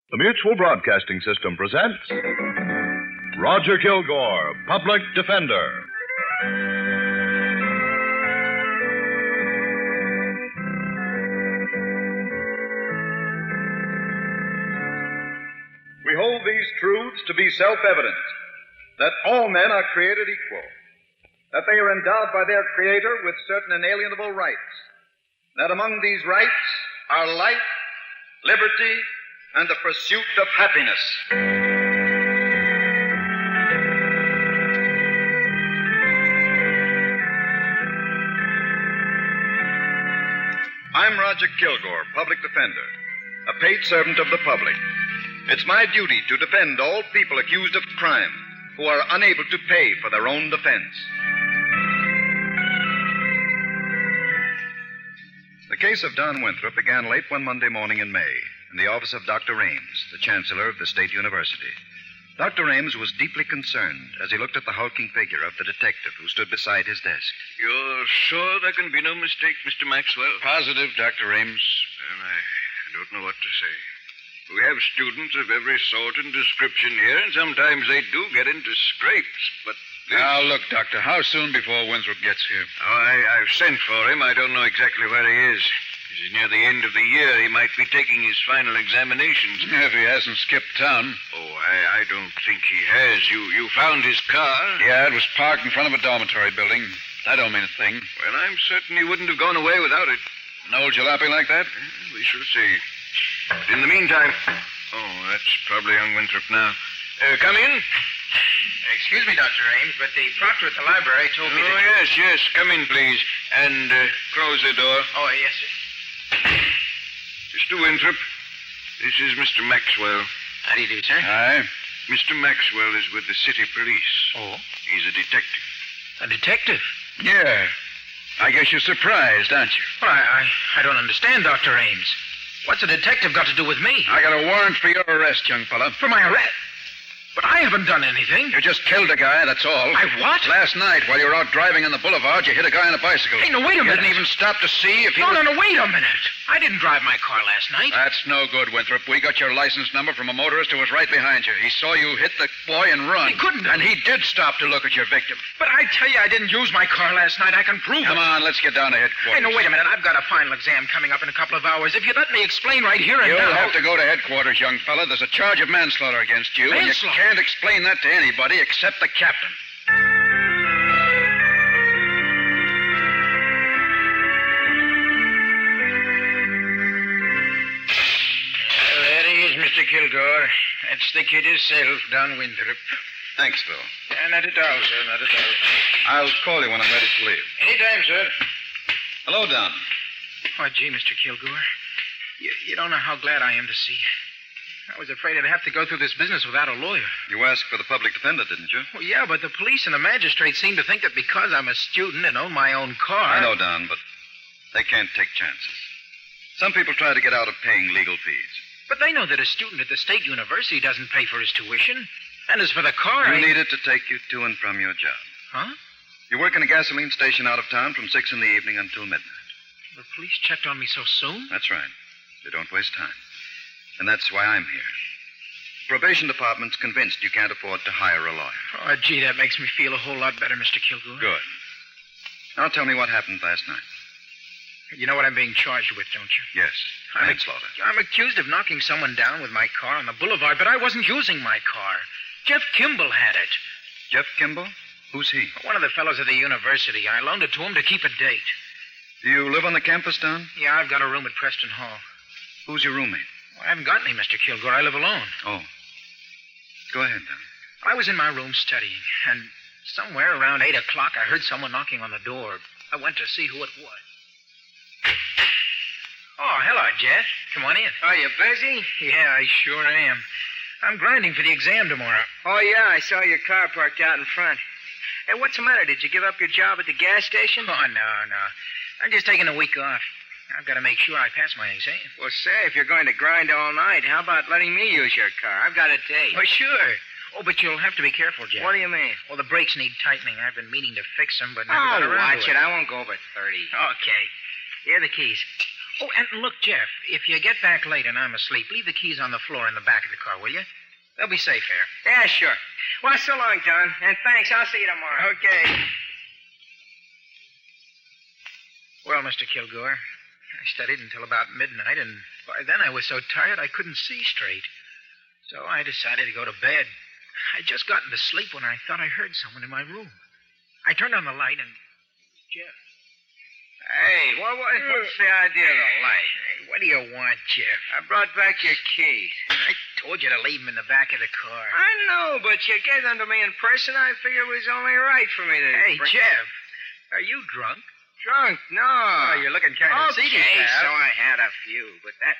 The Mutual Broadcasting System presents Roger Kilgore, Public Defender. We hold these truths to be self-evident, that all men are created equal, that they are endowed by their Creator with certain inalienable rights, that among these rights are life, liberty, and the pursuit of happiness. I'm Roger Kilgore, Public Defender, a paid servant of the public. It's my duty to defend all people accused of crime who are unable to pay for their own defense. The case of Don Winthrop began late one Monday morning in May in the office of Dr. Ames, the chancellor of the State University. Dr. Ames was deeply concerned as he looked at the hulking figure of the detective who stood beside his desk. You're sure there can be no mistake, Mr. Maxwell? Positive, Dr. Ames. I don't know what to say. We have students of every sort and description here, and sometimes they do get into scrapes, but... Now, look, Doctor, how soon before Winthrop gets here? I've sent for him. I don't know exactly where he is. As he's near the end of the year, he might be taking his final examinations. If he hasn't skipped town. Oh, I don't think he has. You found his car? Yeah, it was parked in front of a dormitory building. That don't mean a thing. Well, I'm certain he wouldn't have gone away without it. An old jalopy like that? We shall see. But in the meantime... Oh, that's probably young Winthrop now. Come in. Excuse me, Dr. Ames, but the proctor at the library told me that... yes. Come in, please. And close the door. Oh, yes, sir. Mr. Winthrop, this is Mr. Maxwell. How do you do, sir? Aye. Mr. Maxwell is with the city police. Oh? He's a detective. A detective? Yeah. I guess you're surprised, aren't you? Well, I don't understand, Dr. Ames. What's a detective got to do with me? I got a warrant for your arrest, young fella. For my arrest? But I haven't done anything. You just killed a guy, that's all. I what? Last night, while you were out driving on the boulevard, you hit a guy on a bicycle. Hey, no, wait a minute. You didn't even stop to see if he No, was... no, wait a minute. I didn't drive my car last night. That's no good, Winthrop. We got your license number from a motorist who was right behind you. He saw you hit the boy and run. He couldn't have. And he did stop to look at your victim. But I tell you, I didn't use my car last night. I can prove it. Come on, let's get down to headquarters. Hey, no, wait a minute. I've got a final exam coming up in a couple of hours. If you let me explain right here and You'll now... have to go to headquarters, young fella. There's a charge of manslaughter against you. Manslaughter? And you can't explain that to anybody except the captain. There he is, Mr. Kilgore. That's the kid himself, Don Winthrop. Thanks, Phil. Yeah, not at all, sir, not at all. I'll call you when I'm ready to leave. Anytime, sir. Hello, Don. Oh, gee, Mr. Kilgore. You don't know how glad I am to see you. I was afraid I'd have to go through this business without a lawyer. You asked for the public defender, didn't you? Well, yeah, but the police and the magistrates seem to think that because I'm a student and own my own car... I know, Don, but they can't take chances. Some people try to get out of paying legal fees. But they know that a student at the State University doesn't pay for his tuition. And as for the car, You need it to take you to and from your job. Huh? You work in a gasoline station out of town from 6 in the evening until midnight. The police checked on me so soon? That's right. They don't waste time. And that's why I'm here. The probation department's convinced you can't afford to hire a lawyer. Oh, gee, that makes me feel a whole lot better, Mr. Kilgore. Good. Now tell me what happened last night. You know what I'm being charged with, don't you? Yes, manslaughter. I'm accused of knocking someone down with my car on the boulevard, but I wasn't using my car. Jeff Kimball had it. Jeff Kimball? Who's he? One of the fellows at the university. I loaned it to him to keep a date. Do you live on the campus, Don? Yeah, I've got a room at Preston Hall. Who's your roommate? Well, I haven't got any, Mr. Kilgore. I live alone. Oh. Go ahead, Don. I was in my room studying, and somewhere around 8 o'clock, I heard someone knocking on the door. I went to see who it was. Oh, hello, Jeff. Come on in. Are you busy? Yeah, I sure am. I'm grinding for the exam tomorrow. Oh, yeah, I saw your car parked out in front. Hey, what's the matter? Did you give up your job at the gas station? Oh, no. I'm just taking a week off. I've got to make sure I pass my exam. Well, say, if you're going to grind all night, how about letting me use your car? I've got a date. Oh, sure. Oh, but you'll have to be careful, Jeff. What do you mean? Well, the brakes need tightening. I've been meaning to fix them, but never Oh, got around watch to it. I won't go over 30. Okay. Here are the keys. Oh, and look, Jeff, if you get back late and I'm asleep, leave the keys on the floor in the back of the car, will you? They'll be safe here. Yeah, sure. Well, so long, Don. And thanks. I'll see you tomorrow. Okay. Well, Mr. Kilgore, I studied until about midnight, and by then I was so tired I couldn't see straight. So I decided to go to bed. I'd just gotten to sleep when I thought I heard someone in my room. I turned on the light, and Jeff. Hey, what's the idea of the light? Hey, what do you want, Jeff? I brought back your keys. I told you to leave them in the back of the car. I know, but you gave them to me in person. I figured it was only right for me to... Hey, Jeff, are you drunk? Drunk? No. Oh, you're looking kind of seedy, Okay, pal. so I had a few, but that...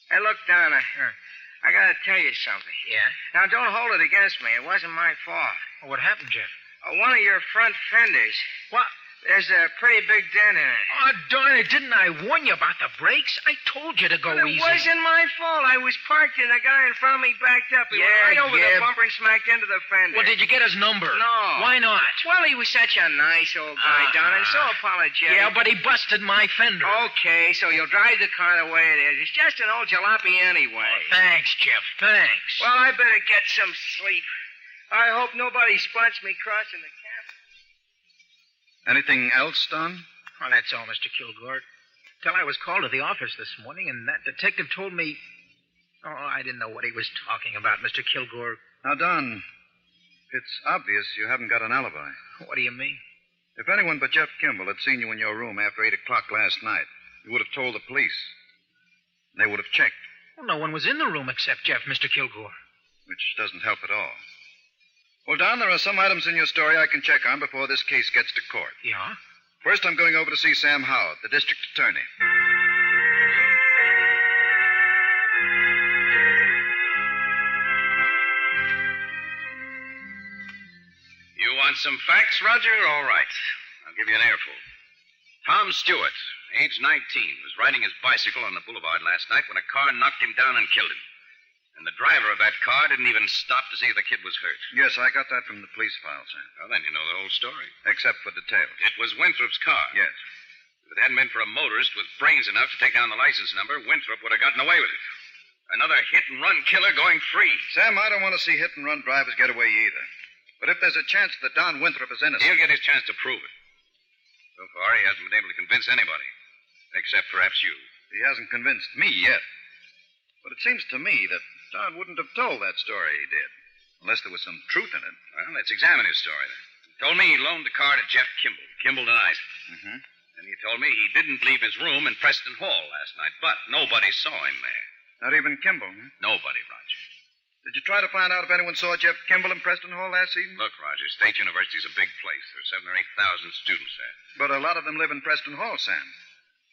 Hey, look, Don, I gotta tell you something. Yeah? Now, don't hold it against me. It wasn't my fault. Well, what happened, Jeff? One of your front fenders. What? There's a pretty big dent in it. Oh, darn it, didn't I warn you about the brakes? I told you to go But easy. it wasn't my fault. I was parked and the guy in front of me backed up. He went right over the bumper and smacked into the fender. Well, did you get his number? No. Why not? Well, he was such a nice old guy, Don, and so apologetic. Yeah, but he busted my fender. Okay, so you'll drive the car the way it is. It's just an old jalopy anyway. Oh, thanks, Jeff, thanks. Well, I better get some sleep. I hope nobody spots me crossing the cap. Anything else, Don? Oh, that's all, Mr. Kilgore. Till I was called to the office this morning, and that detective told me... Oh, I didn't know what he was talking about, Mr. Kilgore. Now, Don, it's obvious you haven't got an alibi. What do you mean? If anyone but Jeff Kimball had seen you in your room after 8 o'clock last night, you would have told the police. They would have checked. Well, no one was in the room except Jeff, Mr. Kilgore. Which doesn't help at all. Well, Don, there are some items in your story I can check on before this case gets to court. Yeah? First, I'm going over to see Sam Howard, the district attorney. You want some facts, Roger? All right. I'll give you an earful. Tom Stewart, age 19, was riding his bicycle on the boulevard last night when a car knocked him down and killed him. And the driver of that car didn't even stop to see if the kid was hurt. Yes, I got that from the police file, Sam. Well, then you know the whole story. Except for details. It was Winthrop's car. Yes. If it hadn't been for a motorist with brains enough to take down the license number, Winthrop would have gotten away with it. Another hit-and-run killer going free. Sam, I don't want to see hit-and-run drivers get away either. But if there's a chance that Don Winthrop is innocent... He'll get his chance to prove it. So far, he hasn't been able to convince anybody. Except perhaps you. He hasn't convinced me yet. But it seems to me that Don wouldn't have told that story he did. Unless there was some truth in it. Well, let's examine his story, then. He told me he loaned the car to Jeff Kimball. Kimball denies it. Mm-hmm. And he told me he didn't leave his room in Preston Hall last night, but nobody saw him there. Not even Kimball, huh? Nobody, Roger. Did you try to find out if anyone saw Jeff Kimball in Preston Hall last evening? Look, Roger, State University's a big place. There are 7,000 or 8,000 students there. But a lot of them live in Preston Hall, Sam.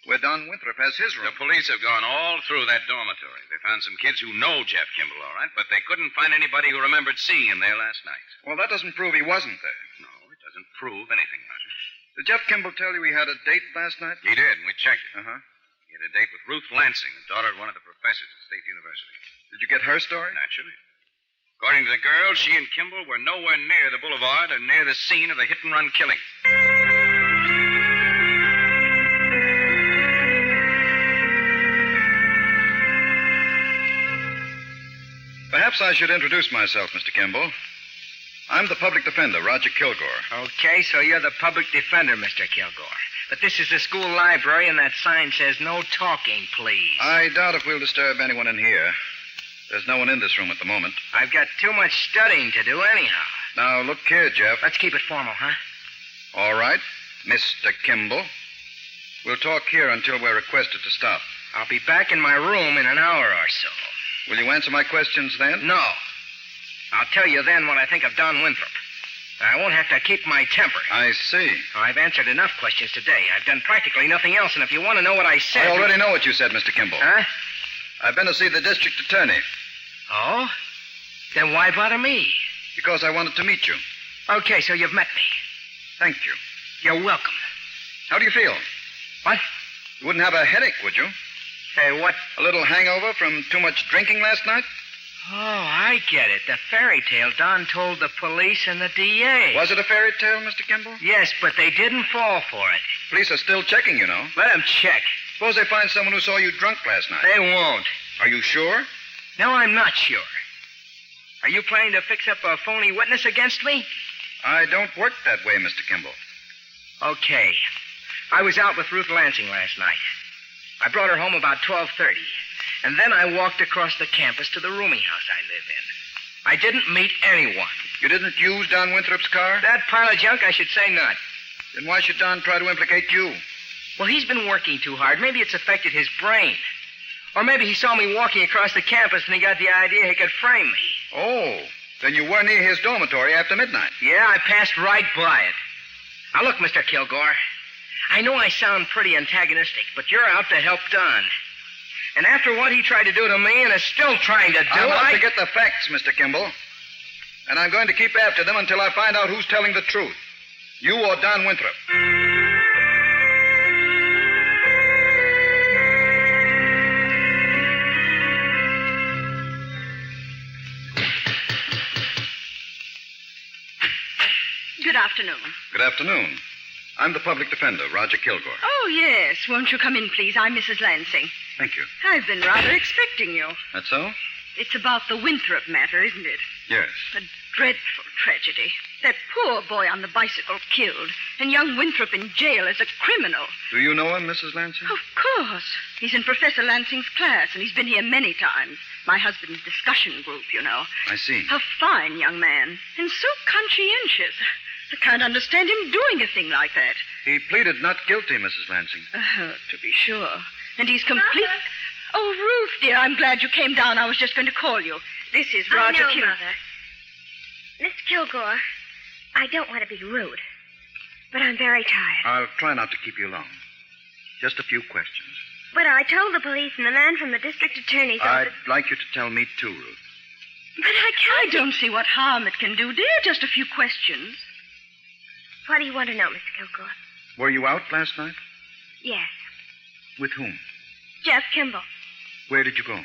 Where Don Winthrop has his room. The police have gone all through that dormitory. They found some kids who know Jeff Kimball, all right, but they couldn't find anybody who remembered seeing him there last night. Well, that doesn't prove he wasn't there. No, it doesn't prove anything, Roger. Did Jeff Kimball tell you he had a date last night? He did, and we checked it. Uh-huh. He had a date with Ruth Lansing, the daughter of one of the professors at State University. Did you get her story? Naturally. According to the girl, she and Kimball were nowhere near the boulevard or near the scene of the hit-and-run killing. Perhaps I should introduce myself, Mr. Kimball. I'm the public defender, Roger Kilgore. Okay, so you're the public defender, Mr. Kilgore. But this is the school library, and that sign says no talking, please. I doubt if we'll disturb anyone in here. There's no one in this room at the moment. I've got too much studying to do anyhow. Now, look here, Jeff. Let's keep it formal, huh? All right, Mr. Kimball. We'll talk here until we're requested to stop. I'll be back in my room in an hour or so. Will you answer my questions then? No. I'll tell you then what I think of Don Winthrop. I won't have to keep my temper. I see. I've answered enough questions today. I've done practically nothing else, and if you want to know what I said... I already know what you said, Mr. Kimball. Huh? I've been to see the district attorney. Oh? Then why bother me? Because I wanted to meet you. Okay, so you've met me. Thank you. You're welcome. How do you feel? What? You wouldn't have a headache, would you? Hey, what? A little hangover from too much drinking last night? Oh, I get it. The fairy tale Don told the police and the DA. Was it a fairy tale, Mr. Kimball? Yes, but they didn't fall for it. Police are still checking, you know. Let them check. Suppose they find someone who saw you drunk last night. They won't. Are you sure? No, I'm not sure. Are you planning to fix up a phony witness against me? I don't work that way, Mr. Kimball. Okay. I was out with Ruth Lansing last night. I brought her home about 12:30. And then I walked across the campus to the rooming house I live in. I didn't meet anyone. You didn't use Don Winthrop's car? That pile of junk, I should say not. Then why should Don try to implicate you? Well, he's been working too hard. Maybe it's affected his brain. Or maybe he saw me walking across the campus and he got the idea he could frame me. Oh, then you were near his dormitory after midnight. Yeah, I passed right by it. Now, look, Mr. Kilgore. I know I sound pretty antagonistic, but you're out to help Don. And after what he tried to do to me and is still trying to do, I want to get the facts, Mr. Kimball. And I'm going to keep after them until I find out who's telling the truth. You or Don Winthrop. Good afternoon. Good afternoon. I'm the public defender, Roger Kilgore. Oh, yes. Won't you come in, please? I'm Mrs. Lansing. Thank you. I've been rather expecting you. That's so? It's about the Winthrop matter, isn't it? Yes. A dreadful tragedy. That poor boy on the bicycle killed, and young Winthrop in jail as a criminal. Do you know him, Mrs. Lansing? Of course. He's in Professor Lansing's class, and he's been here many times. My husband's discussion group, you know. I see. A fine young man, and so conscientious. I can't understand him doing a thing like that. He pleaded not guilty, Mrs. Lansing. To be sure. And he's complete... Mother? Oh, Ruth, dear, I'm glad you came down. I was just going to call you. This is Roger I know, Kilgore. Mother. Mr. Kilgore, I don't want to be rude, but I'm very tired. I'll try not to keep you long. Just a few questions. But I told the police and the man from the district attorney's I'd office... like you to tell me, too, Ruth. But I don't see what harm it can do, dear. Just a few questions. What do you want to know, Mr. Kilgore? Were you out last night? Yes. With whom? Jeff Kimball. Where did you go?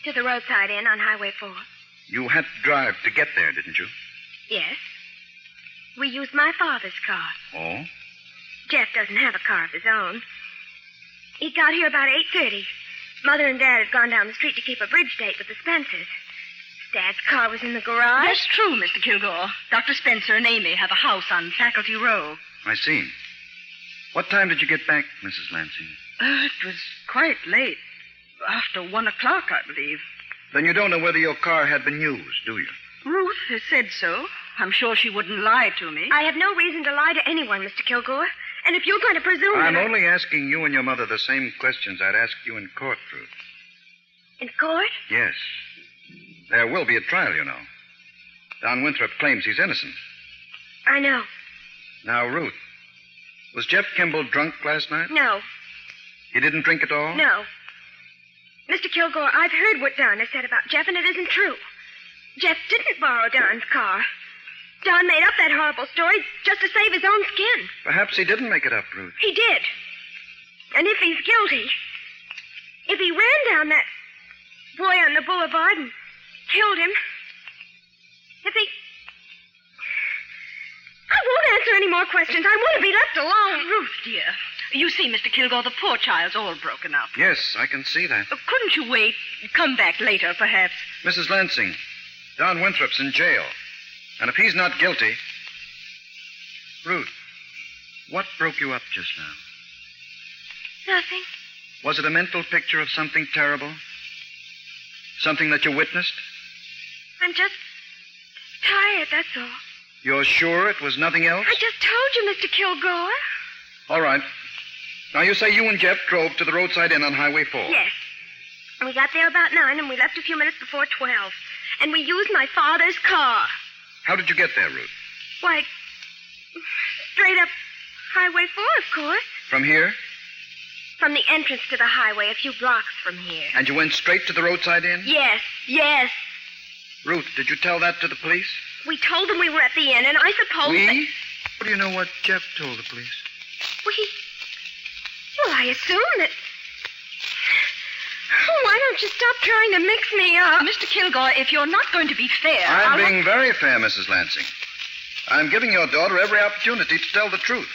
To the roadside inn on Highway 4. You had to drive to get there, didn't you? Yes. We used my father's car. Oh? Jeff doesn't have a car of his own. He got here about 8:30. Mother and Dad had gone down the street to keep a bridge date with the Spencers. Dad's car was in the garage. That's true, Mr. Kilgore. Dr. Spencer and Amy have a house on Faculty Row. I see. What time did you get back, Mrs. Lansing? It was quite late. After 1 o'clock, I believe. Then you don't know whether your car had been used, do you? Ruth has said so. I'm sure she wouldn't lie to me. I have no reason to lie to anyone, Mr. Kilgore. And if you're going to presume I'm that only asking you and your mother the same questions I'd ask you in court, Ruth. In court? Yes. There will be a trial, you know. Don Winthrop claims he's innocent. I know. Now, Ruth, was Jeff Kimball drunk last night? No. He didn't drink at all? No. Mr. Kilgore, I've heard what Don has said about Jeff, and it isn't true. Jeff didn't borrow Don's car. Don made up that horrible story just to save his own skin. Perhaps he didn't make it up, Ruth. He did. And if he's guilty, if he ran down that boy on the boulevard and killed him, if he... I won't answer any more questions. I want to be left alone. Ruth, dear. You see, Mr. Kilgore, the poor child's all broken up. Yes, I can see that. Couldn't you wait? Come back later, perhaps. Mrs. Lansing, Don Winthrop's in jail. And if he's not guilty... Ruth, what broke you up just now? Nothing. Was it a mental picture of something terrible? Something that you witnessed? I'm just tired, that's all. You're sure it was nothing else? I just told you, Mr. Kilgore. All right. Now, you say you and Jeff drove to the roadside inn on Highway 4. Yes. We got there about 9, and we left a few minutes before 12. And we used my father's car. How did you get there, Ruth? Why, straight up Highway 4, of course. From here? From the entrance to the highway, a few blocks from here. And you went straight to the roadside inn? Yes, yes. Ruth, did you tell that to the police? We told them we were at the inn, and I suppose We? that... What do you know what Jeff told the police? Well, I assume that... Oh, why don't you stop trying to mix me up? Mr. Kilgore, if you're not going to be fair... I'm I'll- being very fair, Mrs. Lansing. I'm giving your daughter every opportunity to tell the truth.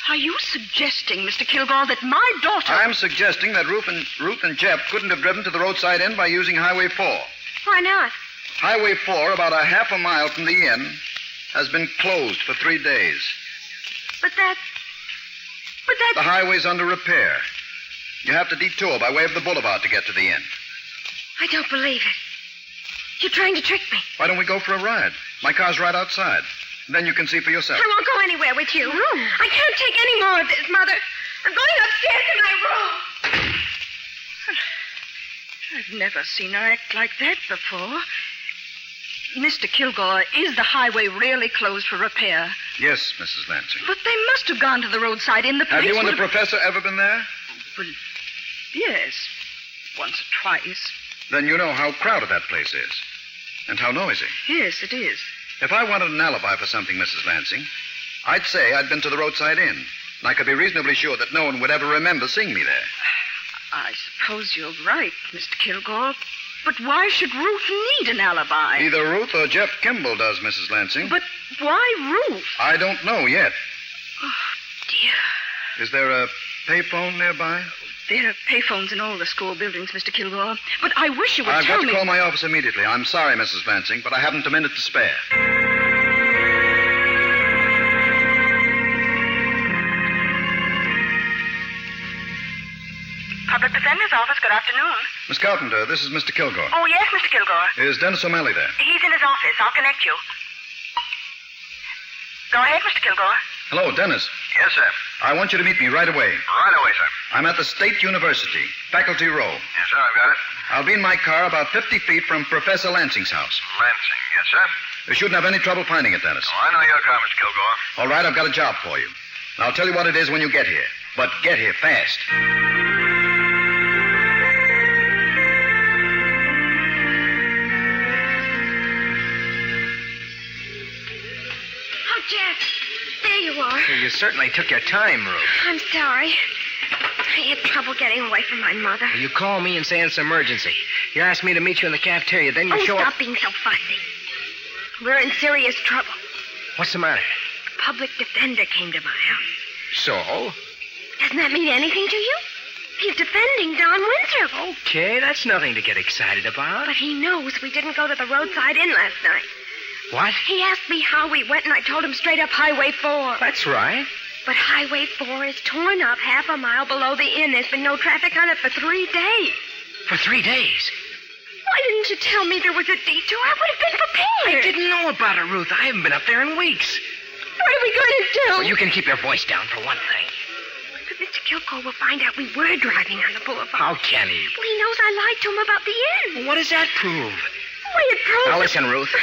Are you suggesting, Mr. Kilgore, that my daughter... I'm suggesting that Ruth and Jeff couldn't have driven to the roadside inn by using Highway 4. Why not? Highway 4, about a half a mile from the inn, has been closed for 3 days. But that's... The highway's under repair. You have to detour by way of the boulevard to get to the inn. I don't believe it. You're trying to trick me. Why don't we go for a ride? My car's right outside. Then you can see for yourself. I won't go anywhere with you. I can't take any more of this, Mother. I'm going upstairs to my room. I've never seen her act like that before. Mr. Kilgore, is the highway really closed for repair? Yes, Mrs. Lansing. But they must have gone to the roadside inn. The police Have you and the would have... professor ever been there? Well, yes. Once or twice. Then you know how crowded that place is. And how noisy. Yes, it is. If I wanted an alibi for something, Mrs. Lansing, I'd say I'd been to the roadside inn. And I could be reasonably sure that no one would ever remember seeing me there. I suppose you're right, Mr. Kilgore. But why should Ruth need an alibi? Either Ruth or Jeff Kimball does, Mrs. Lansing. But why Ruth? I don't know yet. Oh, dear. Is there a payphone nearby? There are payphones in all the school buildings, Mr. Kilgore. But I wish you would I've tell got me... to call my office immediately. I'm sorry, Mrs. Lansing, but I haven't a minute to spare. Public Defender's Office, good afternoon. Miss Carpenter, this is Mr. Kilgore. Oh, yes, Mr. Kilgore. Is Dennis O'Malley there? He's in his office. I'll connect you. Go ahead, Mr. Kilgore. Hello, Dennis. Yes, sir. I want you to meet me right away. Right away, sir. I'm at the State University, Faculty Row. Yes, sir, I've got it. I'll be in my car about 50 feet from Professor Lansing's house. Lansing, yes, sir. You shouldn't have any trouble finding it, Dennis. Oh, I know your car, Mr. Kilgore. All right, I've got a job for you. And I'll tell you what it is when you get here. But get here fast. Oh, Jeff. There you are. You certainly took your time, Ruth. I'm sorry. I had trouble getting away from my mother. You call me and say it's an emergency. You asked me to meet you in the cafeteria, then you show stop up... being so fussy. We're in serious trouble. What's the matter? The public defender came to my house. So? Doesn't that mean anything to you? He's defending Don Winthrop. Okay, that's nothing to get excited about. But he knows we didn't go to the roadside inn last night. What? He asked me how we went, and I told him straight up Highway 4. That's right. But Highway 4 is torn up half a mile below the inn. There's been no traffic on it for 3 days. For 3 days? Why didn't you tell me there was a detour? I would have been prepared. I didn't know about it, Ruth. I haven't been up there in weeks. What are we going to do? Well, you can keep your voice down for one thing. But Mr. Kilgore will find out we were driving on the boulevard. How can he? Well, he knows I lied to him about the inn. Well, what does that prove? Why, it proves... Now, listen, Ruth.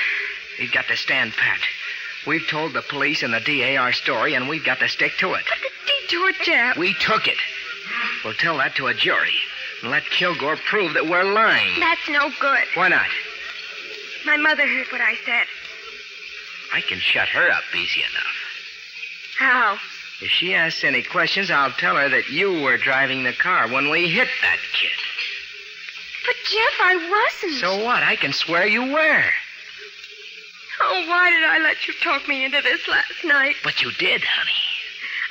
We've got to stand pat. We've told the police and the DA our story, and we've got to stick to it. But the detour, Jeff... We took it. We'll tell that to a jury and let Kilgore prove that we're lying. That's no good. Why not? My mother heard what I said. I can shut her up easy enough. How? If she asks any questions, I'll tell her that you were driving the car when we hit that kid. But, Jeff, I wasn't. So what? I can swear you were. Oh, why did I let you talk me into this last night? But you did, honey.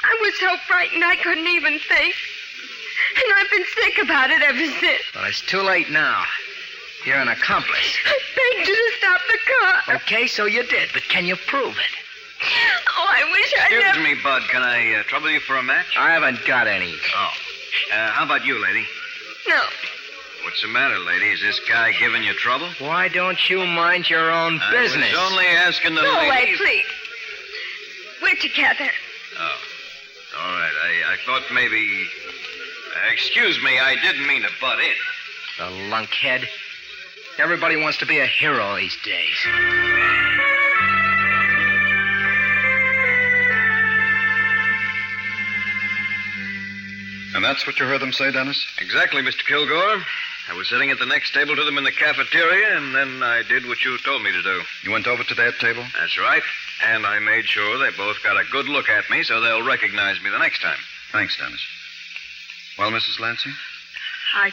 I was so frightened I couldn't even think. And I've been sick about it ever since. Well, it's too late now. You're an accomplice. I begged you to stop the car. Okay, so you did, but can you prove it? Oh, I wish I Excuse never... me, Bud. Can I trouble you for a match? I haven't got any. Oh. How about you, lady? No. What's the matter, lady? Is this guy giving you trouble? Why don't you mind your own business? I was only asking the Go lady. away, please. We're together. Oh. All right. I thought maybe... excuse me, I didn't mean to butt in. The lunkhead. Everybody wants to be a hero these days. And that's what you heard them say, Dennis? Exactly, Mr. Kilgore. I was sitting at the next table to them in the cafeteria, and then I did what you told me to do. You went over to that table? That's right. And I made sure they both got a good look at me so they'll recognize me the next time. Thanks, Dennis. Well, Mrs. Lansing? I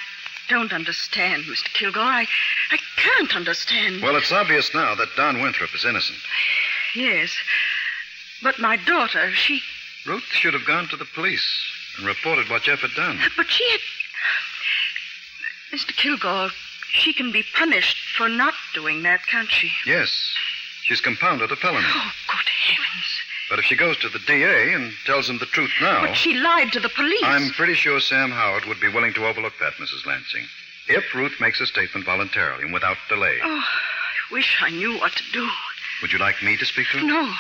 don't understand, Mr. Kilgore. I can't understand. Well, it's obvious now that Don Winthrop is innocent. Yes. But my daughter, she... Ruth should have gone to the police and reported what Jeff had done. But she had... Mr. Kilgore, she can be punished for not doing that, can't she? Yes. She's compounded a felony. Oh, good heavens. But if she goes to the DA and tells him the truth now... But she lied to the police. I'm pretty sure Sam Howard would be willing to overlook that, Mrs. Lansing. If Ruth makes a statement voluntarily and without delay. Oh, I wish I knew what to do. Would you like me to speak to her? No.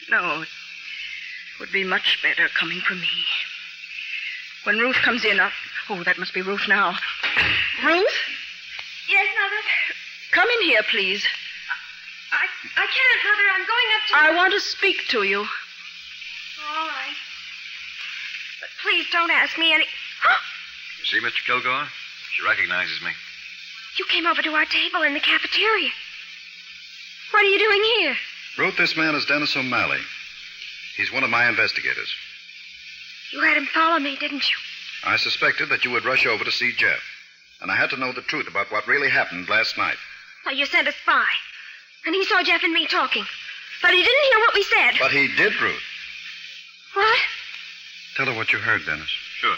No, it would be much better coming from me. When Ruth comes in, Oh, that must be Ruth now. Ruth? Yes, Mother? Come in here, please. I can't, Mother. I'm going up to... I want to speak to you. All right. But please don't ask me any... You see, Mr. Kilgore? She recognizes me. You came over to our table in the cafeteria. What are you doing here? Ruth, this man is Dennis O'Malley. He's one of my investigators. You had him follow me, didn't you? I suspected that you would rush over to see Jeff. And I had to know the truth about what really happened last night. Well, you sent a spy. And he saw Jeff and me talking. But he didn't hear what we said. But he did, Ruth. What? Tell her what you heard, Dennis. Sure.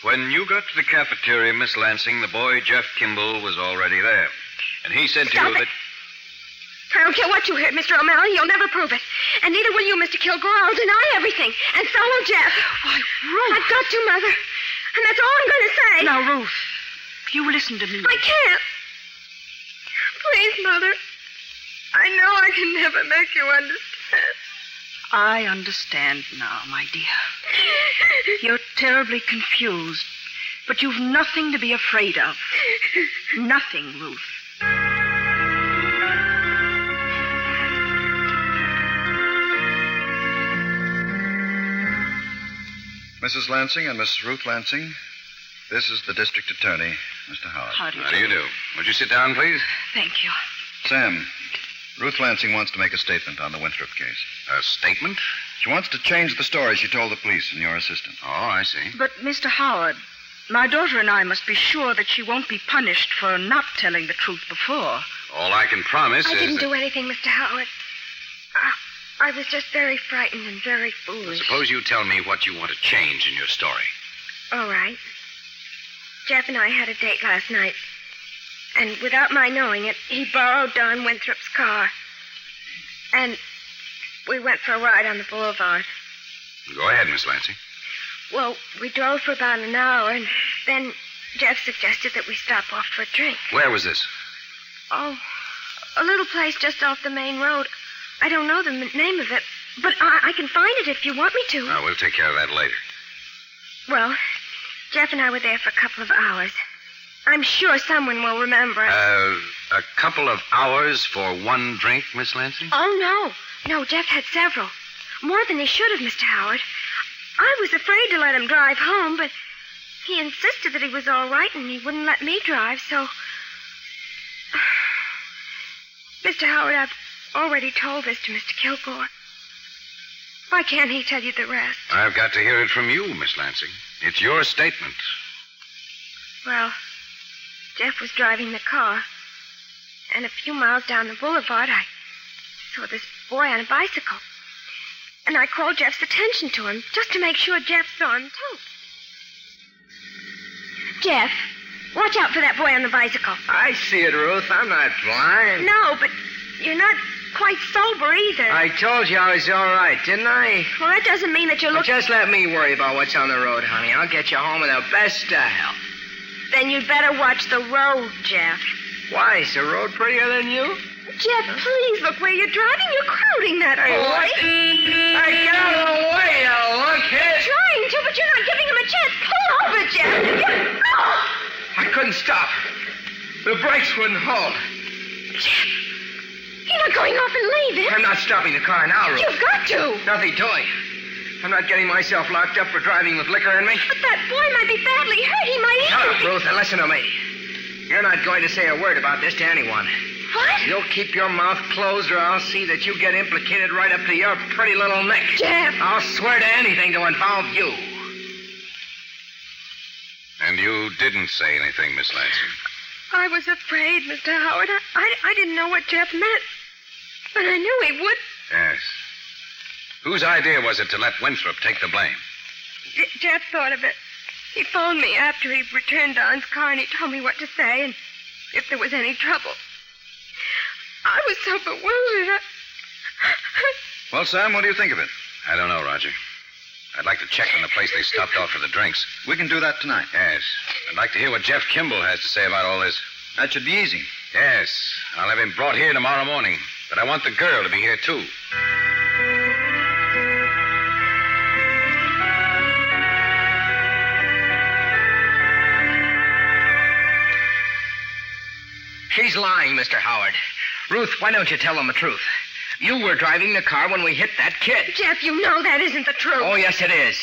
When you got to the cafeteria, Miss Lansing, the boy, Jeff Kimball, was already there. And he said to you that... I don't care what you heard, Mr. O'Malley. You'll never prove it. And neither will you, Mr. Kilgore. I'll deny everything. And so will Jeff. Why, Ruth. I've got to, Mother. And that's all I'm going to say. Now, Ruth, you listen to me. I can't. Please, Mother. I know I can never make you understand. I understand now, my dear. You're terribly confused. But you've nothing to be afraid of. Nothing, Ruth. Mrs. Lansing and Miss Ruth Lansing, this is the district attorney, Mr. Howard. How do you do? Would you sit down, please? Thank you. Sam, Ruth Lansing wants to make a statement on the Winthrop case. A statement? She wants to change the story she told the police and your assistant. Oh, I see. But, Mr. Howard, my daughter and I must be sure that she won't be punished for not telling the truth before. All I can promise I is didn't that... do anything, Mr. Howard. I was just very frightened and very foolish. Suppose you tell me what you want to change in your story. All right. Jeff and I had a date last night. And without my knowing it, he borrowed Don Winthrop's car. And we went for a ride on the boulevard. Go ahead, Miss Lansing. Well, we drove for about an hour, and then Jeff suggested that we stop off for a drink. Where was this? Oh, a little place just off the main road. I don't know the name of it, but I can find it if you want me to. We'll take care of that later. Well, Jeff and I were there for a couple of hours. I'm sure someone will remember it. A couple of hours for one drink, Miss Lansing? Oh, no. No, Jeff had several. More than he should have, Mr. Howard. I was afraid to let him drive home, but he insisted that he was all right and he wouldn't let me drive, so... Mr. Howard, I've already told this to Mr. Kilgore. Why can't he tell you the rest? I've got to hear it from you, Miss Lansing. It's your statement. Well, Jeff was driving the car. And a few miles down the boulevard, I saw this boy on a bicycle. And I called Jeff's attention to him, just to make sure Jeff saw him, too. Jeff, watch out for that boy on the bicycle. I see it, Ruth. I'm not blind. No, but you're not quite sober either. I told you I was all right, didn't I? Well, that doesn't mean that you're Well, looking... just let me worry about what's on the road, honey. I'll get you home in the best style. Then you'd better watch the road, Jeff. Why, is the road prettier than you? Jeff, please look where you're driving. You're crowding that boy. Hey, get out of the way, you lunkhead. Trying to, but you're not giving him a chance. Pull over, Jeff. Oh! I couldn't stop. The brakes wouldn't hold. Jeff, you're not going off and leaving. I'm not stopping the car now, Ruth. You've got to. Nothing doing. I'm not getting myself locked up for driving with liquor in me. But that boy might be badly hurt. He might Shut even... up, Ruth, and listen to me. You're not going to say a word about this to anyone. What? You'll keep your mouth closed or I'll see that you get implicated right up to your pretty little neck. Jeff. I'll swear to anything to involve you. And you didn't say anything, Miss Lansing. I was afraid, Mr. Howard. I didn't know what Jeff meant. But I knew he would. Yes. Whose idea was it to let Winthrop take the blame? Jeff thought of it. He phoned me after he returned Don's car, and he told me what to say and if there was any trouble. I was so bewildered. Well, Sam, what do you think of it? I don't know, Roger. I'd like to check on the place they stopped off for the drinks. We can do that tonight. Yes. I'd like to hear what Jeff Kimball has to say about all this. That should be easy. Yes. I'll have him brought here tomorrow morning. But I want the girl to be here, too. She's lying, Mr. Howard. Ruth, why don't you tell him the truth? You were driving the car when we hit that kid. Jeff, you know that isn't the truth. Oh, yes, it is.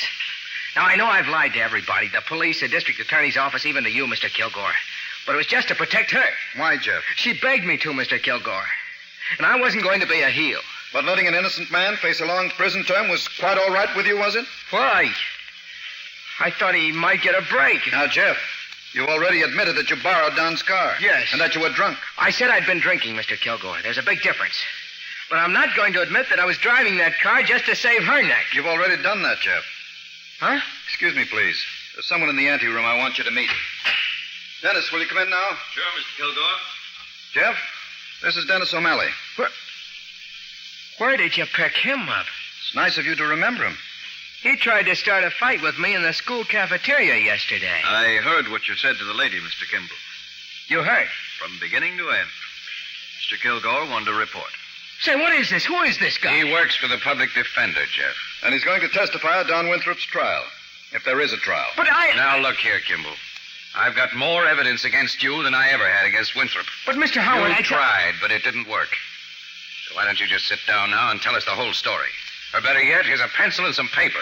Now, I know I've lied to everybody, the police, the district attorney's office, even to you, Mr. Kilgore. But it was just to protect her. Why, Jeff? She begged me to, Mr. Kilgore. And I wasn't going to be a heel. But letting an innocent man face a long prison term was quite all right with you, was it? Why? I thought he might get a break. Now, Jeff, you already admitted that you borrowed Don's car. Yes. And that you were drunk. I said I'd been drinking, Mr. Kilgore. There's a big difference. But I'm not going to admit that I was driving that car just to save her neck. You've already done that, Jeff. Huh? Excuse me, please. There's someone in the anteroom I want you to meet. Dennis, will you come in now? Sure, Mr. Kilgore. Jeff, this is Dennis O'Malley. Where did you pick him up? It's nice of you to remember him. He tried to start a fight with me in the school cafeteria yesterday. I heard what you said to the lady, Mr. Kimball. You heard? From beginning to end. Mr. Kilgore wanted to report. Say, what is this? Who is this guy? He works for the public defender, Jeff. And he's going to testify at Don Winthrop's trial, if there is a trial. But Now, look here, Kimball. I've got more evidence against you than I ever had against Winthrop. But, Mr. Howard, You tried, but it didn't work. So why don't you just sit down now and tell us the whole story? Or better yet, here's a pencil and some paper.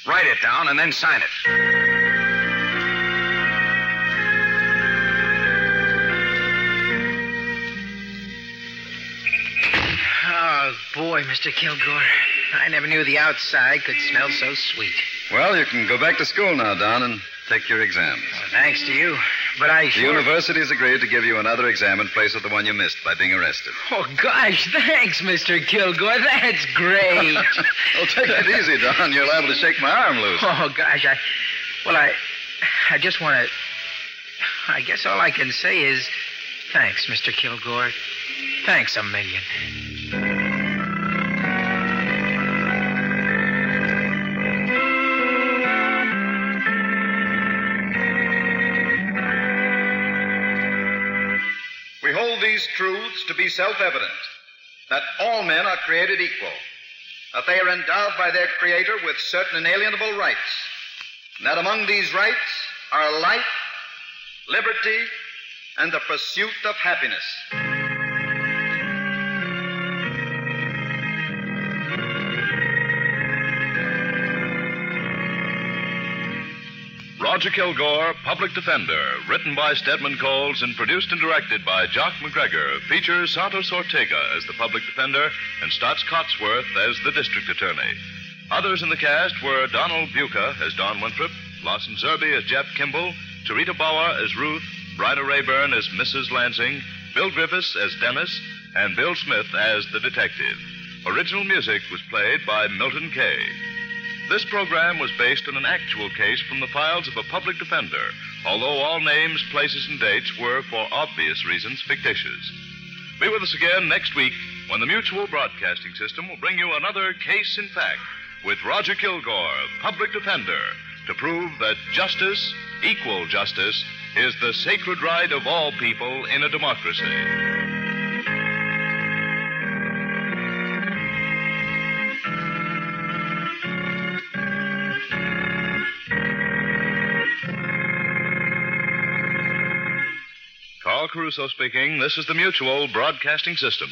Write it down and then sign it. Oh, boy, Mr. Kilgore. I never knew the outside could smell so sweet. Well, you can go back to school now, Don, and take your exams. Well, thanks to you. But The university has agreed to give you another exam in place of the one you missed by being arrested. Oh, gosh, thanks, Mr. Kilgore. That's great. Well, take it easy, Don. You're liable to shake my arm loose. Oh, gosh, I just want to... I guess all I can say is thanks, Mr. Kilgore. Thanks a million. We hold these truths to be self-evident, that all men are created equal, that they are endowed by their Creator with certain inalienable rights, and that among these rights are life, liberty, and the pursuit of happiness. Roger Kilgore, Public Defender, written by Stedman Coles and produced and directed by Jock McGregor, features Santos Ortega as the Public Defender and Stotts Cotsworth as the District Attorney. Others in the cast were Donald Buca as Don Winthrop, Lawson Zerby as Jeff Kimball, Tarita Bauer as Ruth, Bryna Rayburn as Mrs. Lansing, Bill Griffiths as Dennis, and Bill Smith as the detective. Original music was played by Milton Kay. This program was based on an actual case from the files of a public defender, although all names, places, and dates were, for obvious reasons, fictitious. Be with us again next week when the Mutual Broadcasting System will bring you another Case in Fact with Roger Kilgore, Public Defender, to prove that justice, equal justice, is the sacred right of all people in a democracy. Carl Caruso speaking. This is the Mutual Broadcasting System.